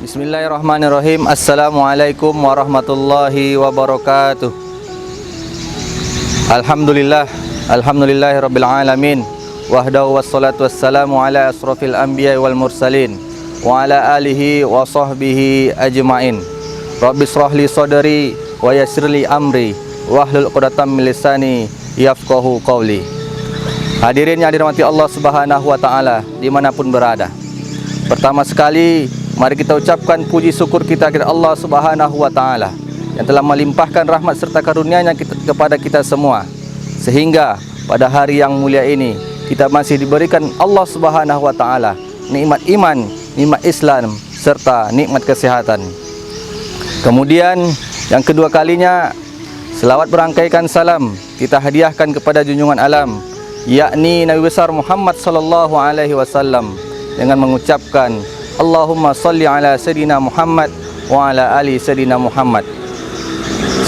Bismillahirrahmanirrahim. Assalamualaikum warahmatullahi wabarakatuh. Alhamdulillahi rabbil alamin. Wahdahu wassalatu wassalamu ala asrafil anbiya wal mursalin wa ala alihi wa sahbihi ajma'in. Rabbi shrah li sadri wa yassir li amri wahlul 'uqdatam min lisani yafqahu qawli. Hadirin yang dirahmati Allah Subhanahu wa taala dimanapun berada. Pertama sekali, mari kita ucapkan puji syukur kita kepada Allah Subhanahu wa taala yang telah melimpahkan rahmat serta karunia-Nya kepada kita semua, sehingga pada hari yang mulia ini kita masih diberikan Allah Subhanahu wa taala nikmat iman, nikmat Islam serta nikmat kesehatan. Kemudian yang kedua kalinya, selawat berangkaikan salam kita hadiahkan kepada junjungan alam, yakni Nabi besar Muhammad sallallahu alaihi wasallam, dengan mengucapkan Allahumma salli ala Sayyidina Muhammad wa ala ali Sayyidina Muhammad.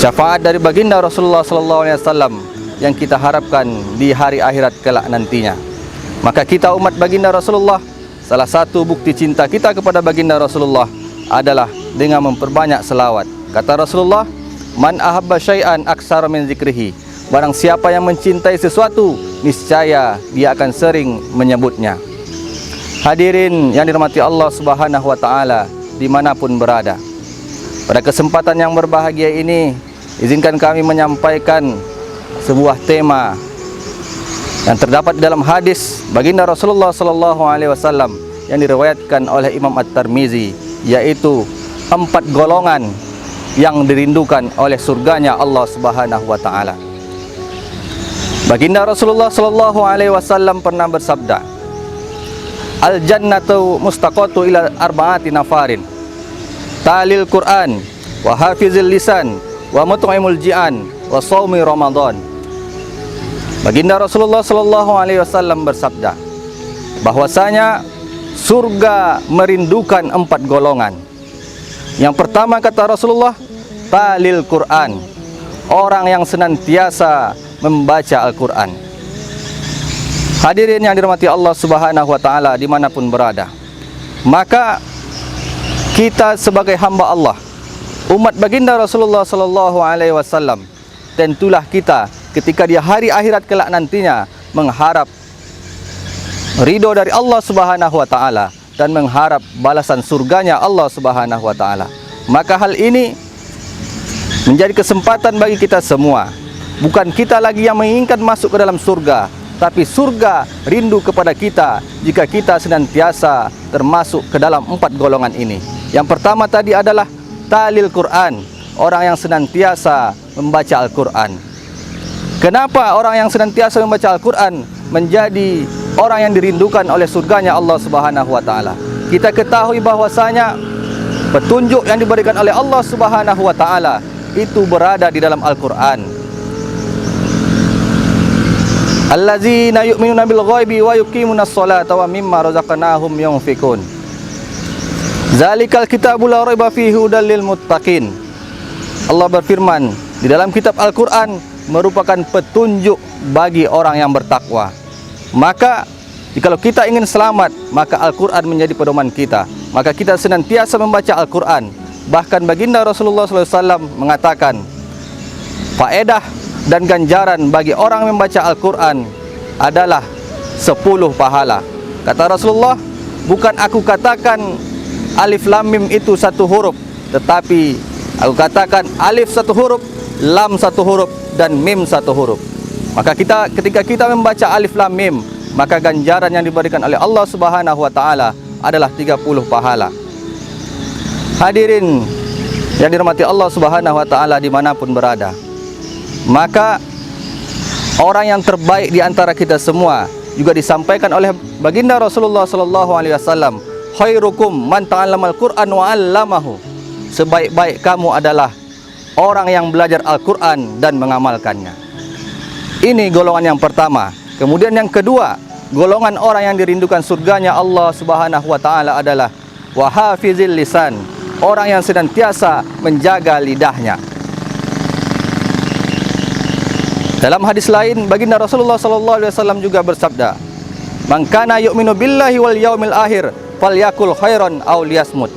Syafaat dari baginda Rasulullah sallallahu alaihi wasallam yang kita harapkan di hari akhirat kelak nantinya. Maka kita umat baginda Rasulullah, salah satu bukti cinta kita kepada baginda Rasulullah adalah dengan memperbanyak selawat. Kata Rasulullah, man ahabba syai'an aksara min zikrihi. Barang siapa yang mencintai sesuatu, niscaya dia akan sering menyebutnya. Hadirin yang dirahmati Allah Subhanahu wa taala dimanapun berada, pada kesempatan yang berbahagia ini, izinkan kami menyampaikan sebuah tema yang terdapat dalam hadis baginda Rasulullah sallallahu alaihi wasallam yang diriwayatkan oleh Imam At-Tirmizi, yaitu 4 golongan yang dirindukan oleh surganya Allah Subhanahu wa taala. Baginda Rasulullah sallallahu alaihi wasallam pernah bersabda, al-jannatu mustaqatu ila arba'ati nafarin, talil Qur'an, wa hafizil lisan, wa mut'imul ji'an, wa shaumi Ramadan. Baginda Rasulullah sallallahu alaihi wasallam bersabda bahwasanya surga merindukan 4 golongan. Yang pertama, kata Rasulullah, talil Qur'an, orang yang senantiasa membaca Al-Qur'an. Hadirin yang dirahmati Allah Subhanahu wa taala dimanapun berada, maka kita sebagai hamba Allah, umat baginda Rasulullah sallallahu alaihi wasallam, tentulah kita ketika di hari akhirat kelak nantinya mengharap ridho dari Allah Subhanahu wa taala dan mengharap balasan surganya Allah Subhanahu wa taala. Maka hal ini menjadi kesempatan bagi kita semua. Bukan kita lagi yang menginginkan masuk ke dalam surga, tapi surga rindu kepada kita jika kita senantiasa termasuk ke dalam 4 golongan ini. Yang pertama tadi adalah talil Quran, orang yang senantiasa membaca Al-Quran. Kenapa orang yang senantiasa membaca Al-Quran menjadi orang yang dirindukan oleh surganya Allah Subhanahu wa taala? Kita ketahui bahwasanya petunjuk yang diberikan oleh Allah Subhanahu wa taala itu berada di dalam Al-Quran. Allazina yu'minuna bil ghaibi wa yuqimunas sholata wa mimma razaqnahum yunfikun. Zalikal kitabul la raiba fihi hudal lil muttaqin. Allah berfirman di dalam kitab Al-Qur'an merupakan petunjuk bagi orang yang bertakwa. Maka jikalau kita ingin selamat, maka Al-Qur'an menjadi pedoman kita. Maka kita senantiasa membaca Al-Qur'an. Bahkan baginda Rasulullah SAW mengatakan, faedah dan ganjaran bagi orang membaca Al-Quran adalah 10 pahala. Kata Rasulullah, bukan aku katakan alif lam mim itu 1 huruf, tetapi aku katakan alif 1 huruf, lam 1 huruf, dan mim 1 huruf. Maka ketika kita membaca alif lam mim, maka ganjaran yang diberikan oleh Allah Subhanahu wa taala adalah 30 pahala. Hadirin yang dirahmati Allah Subhanahu wa taala dimanapun berada, maka orang yang terbaik di antara kita semua juga disampaikan oleh baginda Rasulullah sallallahu alaihi wasallam, khairukum man ta'allamal Qur'an wa 'allamahu. Sebaik-baik kamu adalah orang yang belajar Al-Qur'an dan mengamalkannya. Ini golongan yang pertama. Kemudian yang kedua, golongan orang yang dirindukan surganya Allah Subhanahu wa taala adalah wa hafizil lisan, orang yang senantiasa menjaga lidahnya. Dalam hadis lain, baginda Rasulullah SAW juga bersabda, "Man kana yu'minu billahi wal yaumil akhir falyakul khairan aw liyasmut."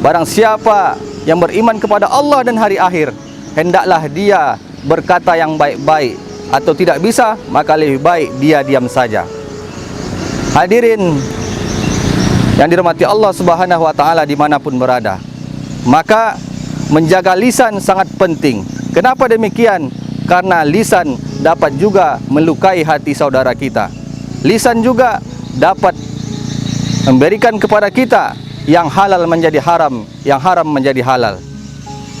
barang siapa yang beriman kepada Allah dan hari akhir, hendaklah dia berkata yang baik-baik, atau tidak bisa, maka lebih baik dia diam saja. Hadirin yang dirahmati Allah Subhanahu wa taala dimanapun berada, maka menjaga lisan sangat penting. Kenapa demikian? Karena lisan dapat juga melukai hati saudara kita. Lisan juga dapat memberikan kepada kita yang halal menjadi haram, yang haram menjadi halal.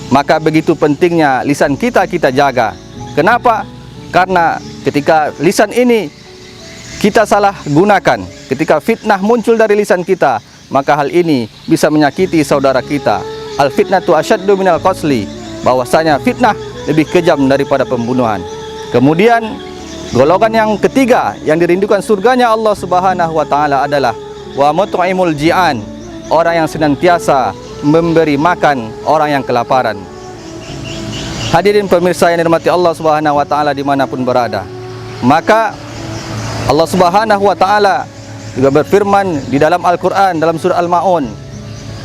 Maka begitu pentingnya lisan kita jaga. Kenapa? Karena ketika lisan ini kita salah gunakan, ketika fitnah muncul dari lisan kita, maka hal ini bisa menyakiti saudara kita. Al-fitnatu asyaddu minal qatli, bahwasanya fitnah lebih kejam daripada pembunuhan. Kemudian golongan yang ketiga yang dirindukan surganya Allah Subhanahu wa taala adalah wa mut'imul ji'an, orang yang senantiasa memberi makan orang yang kelaparan. Hadirin pemirsa yang dirahmati Allah Subhanahu wa taala dimanapun berada, maka Allah Subhanahu wa taala juga berfirman di dalam Al-Qur'an dalam surah Al-Maun,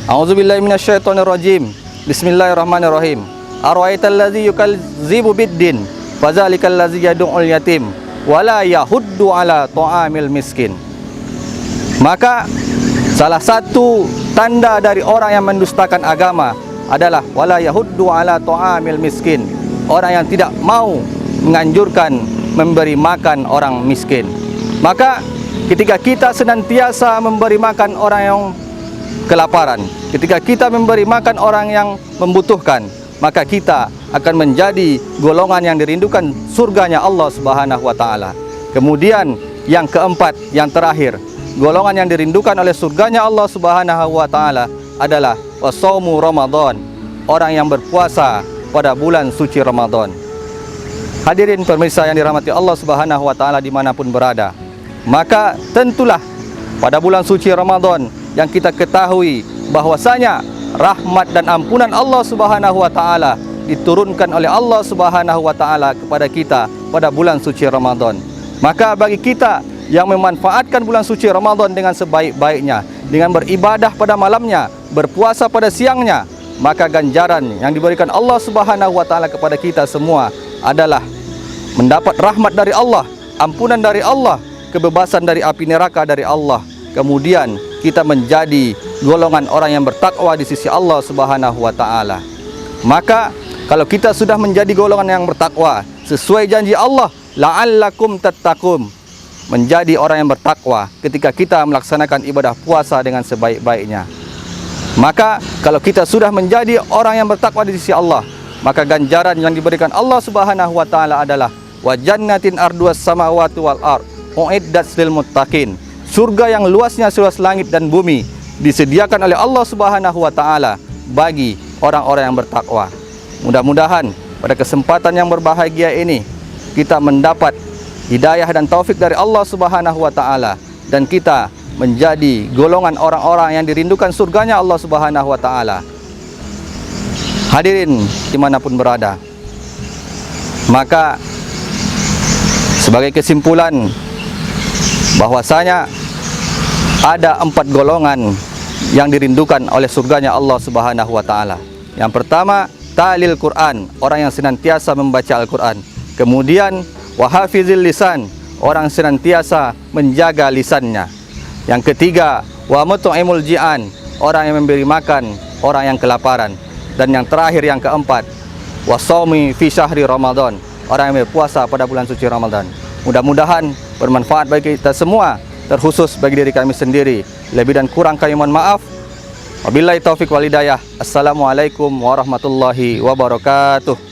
A'udzubillahi minasyaitonirrajim. Bismillahirrahmanirrahim. Ara'aital ladzi yukazzibu biddin, fadzalikal ladzi yad'ul yatim wala yahuddu ala ta'amil miskin. Maka salah satu tanda dari orang yang mendustakan agama adalah wala yahuddu ala ta'amil miskin, orang yang tidak mau menganjurkan memberi makan orang miskin. Maka ketika kita senantiasa memberi makan orang yang kelaparan, ketika kita memberi makan orang yang membutuhkan, maka kita akan menjadi golongan yang dirindukan surganya Allah Subhanahu wa taala. Kemudian yang keempat, yang terakhir, golongan yang dirindukan oleh surganya Allah Subhanahu wa taala adalah wasaumu Ramadan, orang yang berpuasa pada bulan suci Ramadan. Hadirin pemirsa yang dirahmati Allah Subhanahu wa taala dimanapun berada, maka tentulah pada bulan suci Ramadan yang kita ketahui bahwasanya rahmat dan ampunan Allah Subhanahu wa taala diturunkan oleh Allah Subhanahu wa taala kepada kita pada bulan suci Ramadan. Maka bagi kita yang memanfaatkan bulan suci Ramadan dengan sebaik-baiknya, dengan beribadah pada malamnya, berpuasa pada siangnya, maka ganjaran yang diberikan Allah Subhanahu wa taala kepada kita semua adalah mendapat rahmat dari Allah, ampunan dari Allah, kebebasan dari api neraka dari Allah. Kemudian kita menjadi golongan orang yang bertakwa di sisi Allah Subhanahu wa taala. Maka kalau kita sudah menjadi golongan yang bertakwa sesuai janji Allah, la'allakum tattaqun, menjadi orang yang bertakwa ketika kita melaksanakan ibadah puasa dengan sebaik-baiknya. Maka kalau kita sudah menjadi orang yang bertakwa di sisi Allah, maka ganjaran yang diberikan Allah Subhanahu wa taala adalah wa jannatin arduas samawati wal ard uiddat lil muttaqin, surga yang luasnya seluas langit dan bumi disediakan oleh Allah Subhanahu wa taala bagi orang-orang yang bertakwa. Mudah-mudahan pada kesempatan yang berbahagia ini kita mendapat hidayah dan taufik dari Allah Subhanahu wa taala, dan kita menjadi golongan orang-orang yang dirindukan surganya Allah Subhanahu wa taala. Hadirin dimanapun berada, maka sebagai kesimpulan bahwasanya ada 4 golongan yang dirindukan oleh surganya Allah Subhanahu wa taala. Yang pertama, ta'lil Quran, orang yang senantiasa membaca Al-Quran. Kemudian wahafizil lisan, orang senantiasa menjaga lisannya. Yang ketiga, wa mut'imul ji'an, orang yang memberi makan orang yang kelaparan. Dan yang terakhir, yang keempat, wasaumi fi syahri Ramadan, orang yang berpuasa pada bulan suci Ramadan. Mudah-mudahan bermanfaat bagi kita semua, terkhusus bagi diri kami sendiri. Lebih dan kurang kami mohon maaf. Wabillahi taufik wal hidayah. Assalamualaikum warahmatullahi wabarakatuh.